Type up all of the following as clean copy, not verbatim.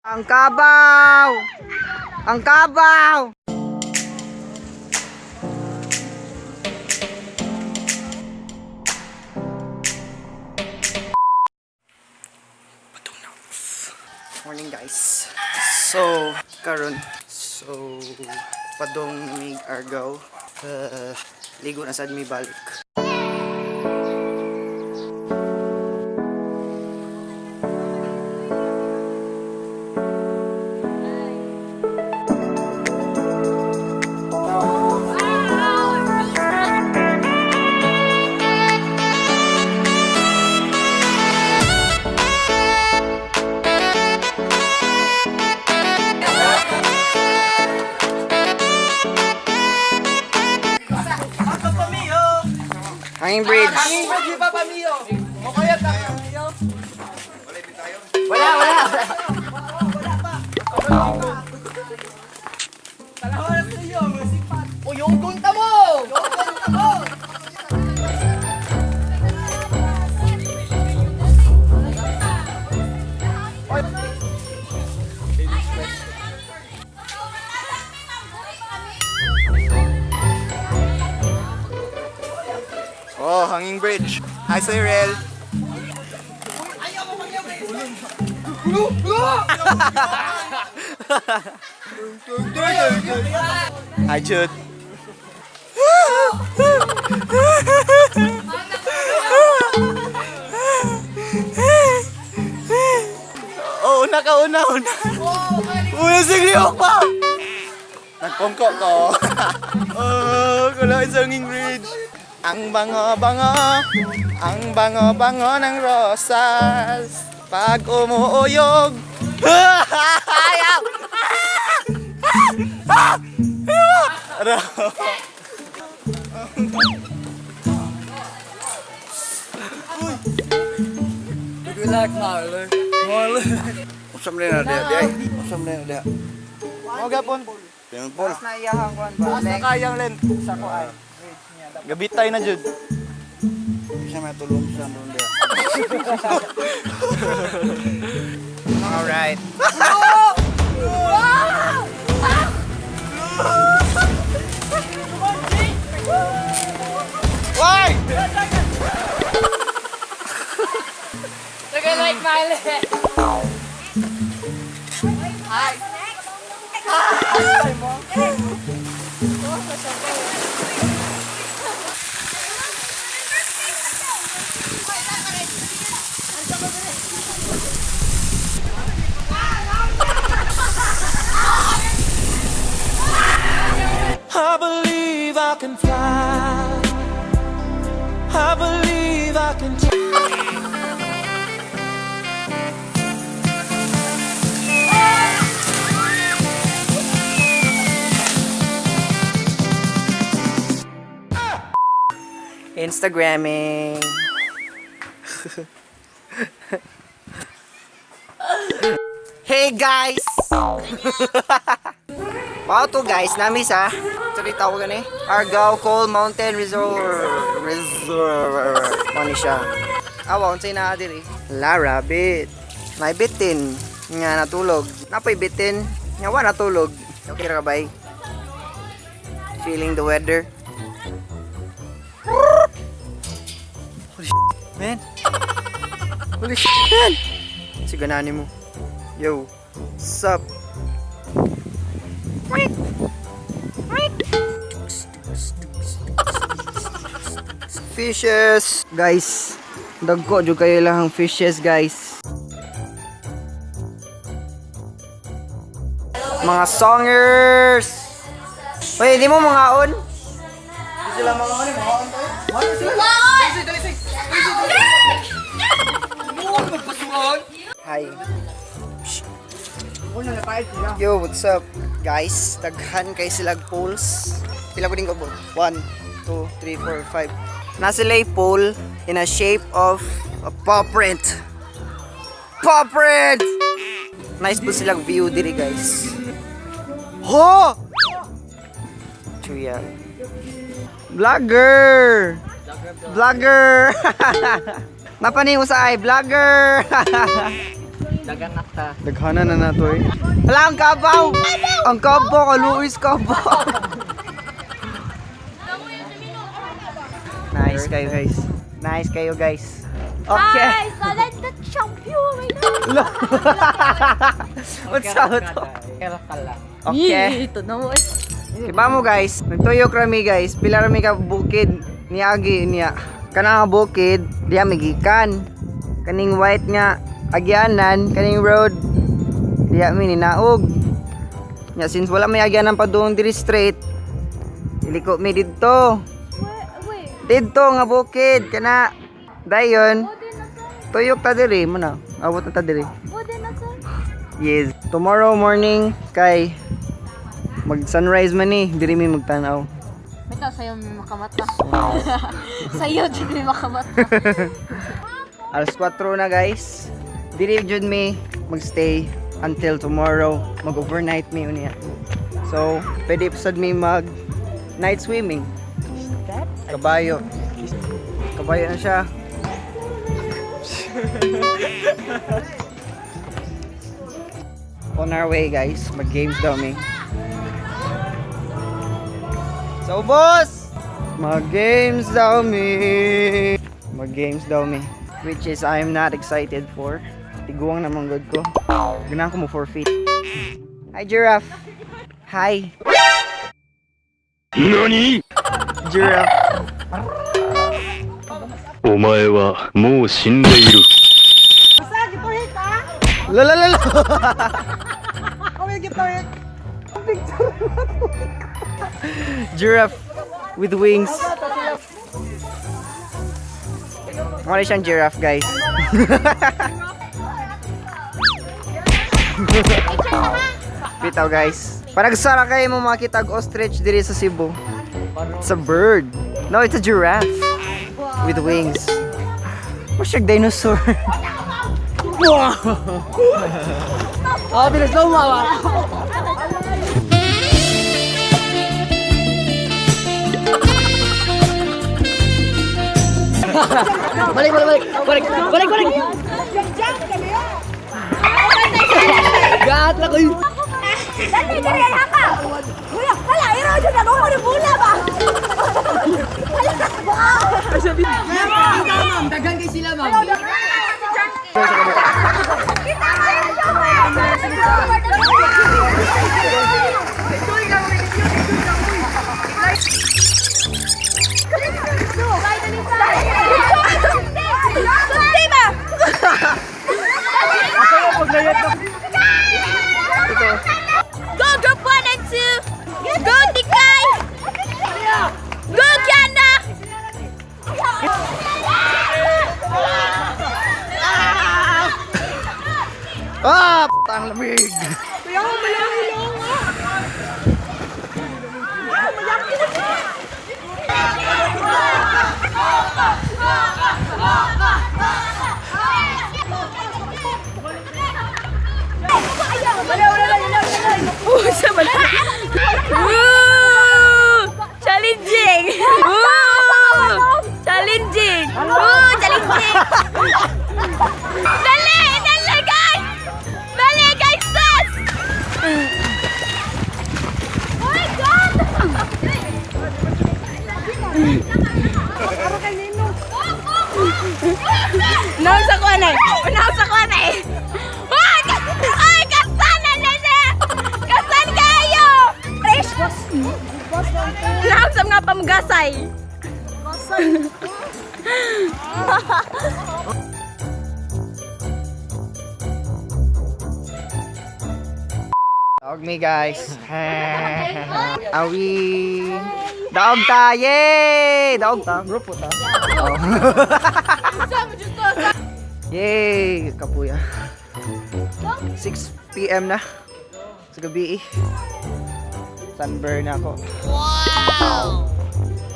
Ang kabaw! Ang kabaw! Morning guys. So, karon. So, padong mig ARGAO. Ligo na sad mi balik. Hanging bridge. Hanging bridge di ba pamiyo? O kaya pamiyo? Wala. Talahan sa iyo, masipat. O yung gunta mo! Yung gunta mo! Oh, hanging bridge. Hi, Cyril. Ayaw mo mag-bridge! Hi, Jude. Oh, una. Uy, sigriyok pa! Nagpongko ko. Oh, kulain sa hanging bridge. Ang bango-bango ng rosas pag umuuyog. Ayaw! Do you like Marley? Usam na dia. Usam na dia. Mo gapon. Pol. Mas naiyahang kuan ba? Mas kayang len sa ko ay. Gabitay na jud. Bisa may tulong sa mundo dia. All right. Why? Do you like Marley? Hi! I believe I can fly. I believe I can Instagramming. Hey guys! Wow to guys, namis ha. Sorry tawag gani. ARGAO Cold Mountain Resort. Mani siya. Awa, unsay na diri. La rabbit. May bitin. Nga natulog. Napay bitin. Nga wa natulog. Okay ra ka bay? Feeling the weather. Holy shit, man. Holy shit, man. Siganani mo. Yo, sup? Fishes, guys. Dagko jud kayo lang fishes, guys. Mga songers. Hoy, di mo mga on? Di sila mga on, tayo. Mga sila. Hi. Yo, what's up? Guys, daghan kay silag poles. Pila ko din ko 1, 2, 3, 4, 5. Nasa lay pole in a shape of a paw print. Paw print! Nice po silang view diri, guys. Ho! Chuya. Vlogger! Vlogger! Napaning sa ay vlogger. Dagan na ta. Daghana na to eh. Wala ang kabaw! Ang kabaw, kaluis kabaw! Nice kayo guys. Nice kayo guys. Okay. Guys, let's the champion right now. What's up to? Kaya ka lang. Okay. Ito na mo. Iba mo guys, nagtuyok rami guys. Pila rami ka bukid niagi niya. Kana nga bukid, diya migikan. Kaning white nga agyanan, kaning road diya mi ninaog. Nya since wala may agyanan pa doon diri straight. Iliko mi didto. Wait. Didto nga bukid kana. Dayon, tuyok ta diri mo na. Abot na ta diri. Bude na sir. Yes. Tomorrow morning kay mag sunrise man ni, diri mi magtanaw. Bitaw sayo may makamata. Sayo jud may makamata. Alas 4 na guys. Diri jud mi magstay until tomorrow. Mag-overnight mi unya. So, pwede pa sad mi mag night swimming. Kabayo. Kabayo na siya. On our way guys, mag-games daw mi. So boss, mag-games daw mi. Mag-games daw mi. Which is I am not excited for. Tiguang naman good ko. Ganahan ko mo forfeit. Hi giraffe. Hi. NANI?! ジュラお前はもう死んでいる。La la la la. Giraffe with wings. Wala siyang giraffe, guys. Bitaw, guys. Parang sara kayo mo makita ostrich diri sa Cebu. It's a bird. No, it's a giraffe with wings. What's your dinosaur? Ah, bilis daw mawa. Balik. Gat na kayo. Dali dali haka. Kuya, wala iro jud na mo ni bula ba. Ma'am, dagan kay sila, ma'am. Kita kayo Go group 1 and 2. Go Tikay. Go Kiana. Ah, ang lamig. Challenging. Challenging. Challenging. Dali guys. Dali guys, sus. Oh my god. Nausa ko na. Ay, kasan na nene. Kasan kayo. Fresh. Nausa nga pamgasay. Dog me guys. Awi. Dog ta. Yay! Dog ta. Group po ta. Oh. Yay! Kapuya. 6 PM na. Sa gabi. Sunburn ako. Wow!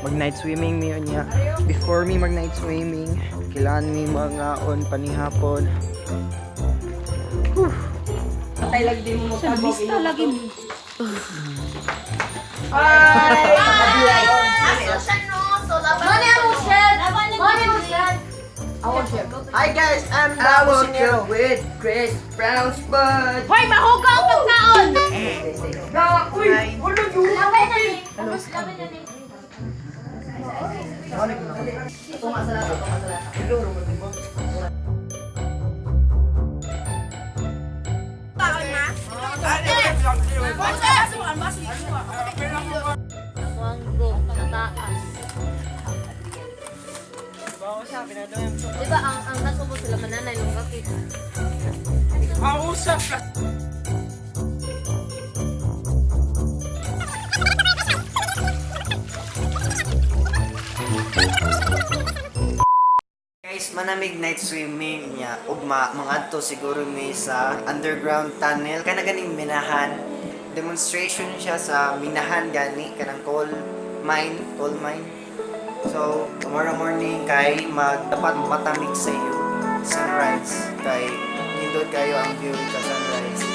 Mag night swimming mi niya. Before me mag night swimming, kailangan mi mga on panihapon. Hi guys, I'm the Businero with Chris Brown's Bud. Hoy, mahugaw ang pagkaon! Manggo, mataas. Diba ang nasubo sila mananay nung kakit? Guys, manamig night swimming niya. Ugma, mga to siguro may sa underground tunnel. Kana ganing minahan. Demonstration siya sa minahan gani. Kanang coal mine. So, tomorrow morning kay dapat matamig sa iyo. Sunrise. Kay nindot kayo ang view sa sunrise.